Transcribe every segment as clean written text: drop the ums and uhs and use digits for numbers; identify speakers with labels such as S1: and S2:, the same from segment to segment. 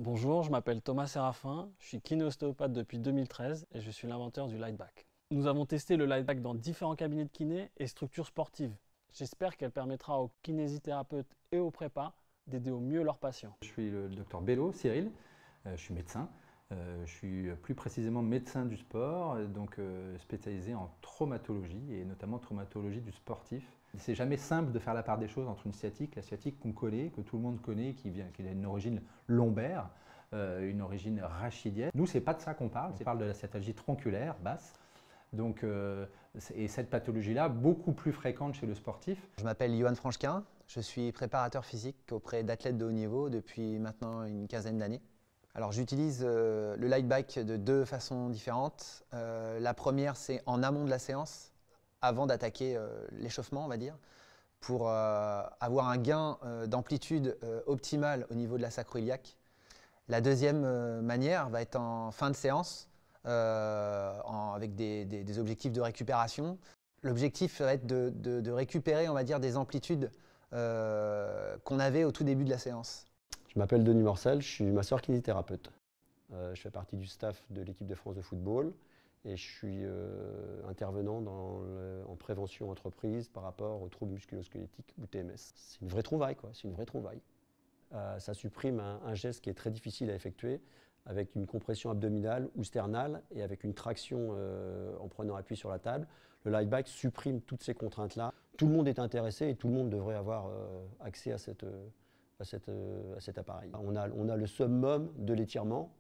S1: Bonjour, je m'appelle Thomas Séraphin, je suis kiné-ostéopathe depuis 2013 et je suis l'inventeur du Lightback. Nous avons testé le Lightback dans différents cabinets de kiné et structures sportives. J'espère qu'elle permettra aux kinésithérapeutes et aux prépas d'aider au mieux leurs patients.
S2: Je suis le docteur Bello, Cyril, je suis médecin. Je suis plus précisément médecin du sport, donc spécialisé en traumatologie et notamment traumatologie du sportif. C'est jamais simple de faire la part des choses entre une sciatique, la sciatique qu'on connaît, que tout le monde connaît, qui a une origine lombaire, une origine rachidienne. Nous, c'est pas de ça qu'on parle, on parle de la sciatalgie tronculaire basse. Donc, et cette pathologie-là, beaucoup plus fréquente chez le sportif.
S3: Je m'appelle Johan Franchquin, je suis préparateur physique auprès d'athlètes de haut niveau depuis maintenant une quinzaine d'années. Alors j'utilise le Lightback de deux façons différentes. La première, c'est en amont de la séance, avant d'attaquer l'échauffement, on va dire, pour avoir un gain d'amplitude optimale au niveau de la sacro-iliaque. La deuxième manière va être en fin de séance, avec des objectifs de récupération. L'objectif va être de récupérer, on va dire, des amplitudes qu'on avait au tout début de la séance.
S4: Je m'appelle Denis Morcel, je suis masseur-kinésithérapeute. Je fais partie du staff de l'équipe de France de football et je suis intervenant en prévention entreprise par rapport aux troubles musculo-squelettiques ou TMS. C'est une vraie trouvaille, quoi. C'est une vraie trouvaille. Ça supprime un geste qui est très difficile à effectuer avec une compression abdominale ou sternale et avec une traction en prenant appui sur la table. Le Lightback supprime toutes ces contraintes-là. Tout le monde est intéressé et tout le monde devrait avoir accès à cet appareil. On a le summum de l'étirement,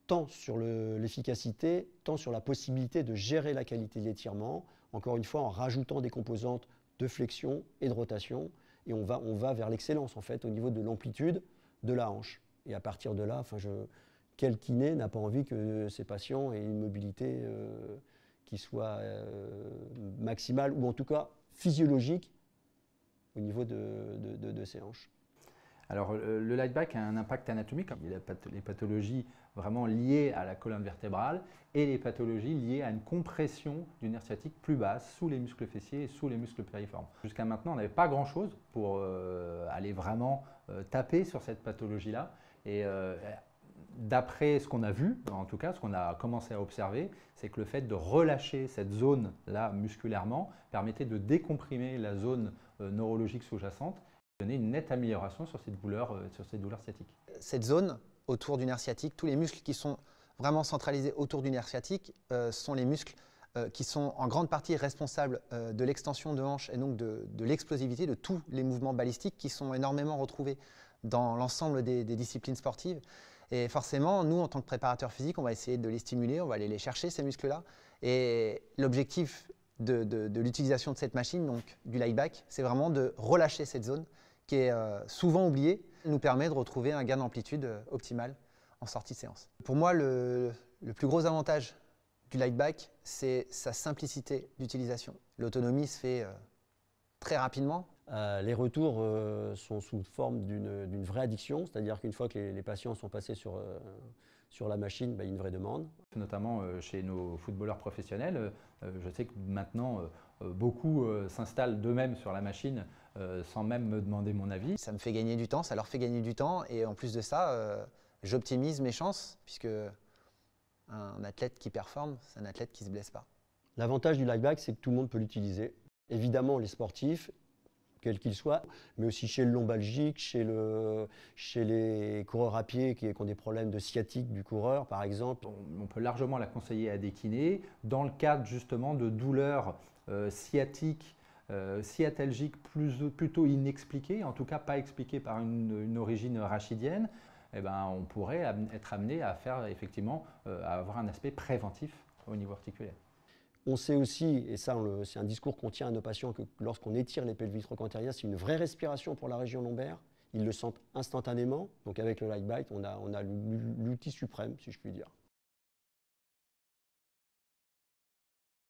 S4: tant sur l'efficacité, tant sur la possibilité de gérer la qualité de l'étirement, encore une fois en rajoutant des composantes de flexion et de rotation, et on va vers l'excellence en fait au niveau de l'amplitude de la hanche. Et à partir de là, quel kiné n'a pas envie que ses patients aient une mobilité qui soit maximale, ou en tout cas physiologique au niveau de ses hanches.
S2: Alors le Lightback a un impact anatomique. Il y a les pathologies vraiment liées à la colonne vertébrale et les pathologies liées à une compression du nerf sciatique plus basse sous les muscles fessiers et sous les muscles piriformes. Jusqu'à maintenant, on n'avait pas grand-chose pour aller vraiment taper sur cette pathologie-là. Et d'après ce qu'on a vu, en tout cas ce qu'on a commencé à observer, c'est que le fait de relâcher cette zone-là musculairement permettait de décomprimer la zone neurologique sous-jacente, donner une nette amélioration sur ces douleurs sciatiques.
S3: Cette zone autour du nerf sciatique, tous les muscles qui sont vraiment centralisés autour du nerf sciatique sont les muscles qui sont en grande partie responsables de l'extension de hanche et donc de l'explosivité de tous les mouvements balistiques qui sont énormément retrouvés dans l'ensemble des disciplines sportives. Et forcément, nous, en tant que préparateurs physiques, on va essayer de les stimuler, on va aller les chercher, ces muscles-là. Et l'objectif de l'utilisation de cette machine, donc du Lightback, c'est vraiment de relâcher cette zone qui est souvent oubliée, nous permet de retrouver un gain d'amplitude optimal en sortie de séance. Pour moi, le plus gros avantage du Lightback, c'est sa simplicité d'utilisation. L'autonomie se fait très rapidement.
S4: Les retours sont sous forme d'une vraie addiction, c'est-à-dire qu'une fois que les patients sont passés sur la machine, il y a une vraie demande.
S2: Notamment chez nos footballeurs professionnels, je sais que maintenant beaucoup s'installent d'eux-mêmes sur la machine sans même me demander mon avis.
S3: Ça me fait gagner du temps, ça leur fait gagner du temps et en plus de ça, j'optimise mes chances puisque un athlète qui performe, c'est un athlète qui ne se blesse pas.
S4: L'avantage du Lightback, c'est que tout le monde peut l'utiliser. Évidemment, les sportifs, quels qu'ils soient, mais aussi chez le lombalgique, chez les coureurs à pied qui ont des problèmes de sciatique du coureur, par exemple.
S2: On peut largement la conseiller à des kinés dans le cadre justement de douleurs sciatiques, sciatalgiques plutôt inexpliquées, en tout cas pas expliquées par une origine rachidienne. On pourrait être amené à faire effectivement, à avoir un aspect préventif au niveau articulaire.
S4: On sait aussi, et ça c'est un discours qu'on tient à nos patients, que lorsqu'on étire les pelvis trochanteriens, c'est une vraie respiration pour la région lombaire. Ils le sentent instantanément. Donc avec le Lightback, on a l'outil suprême, si je puis dire.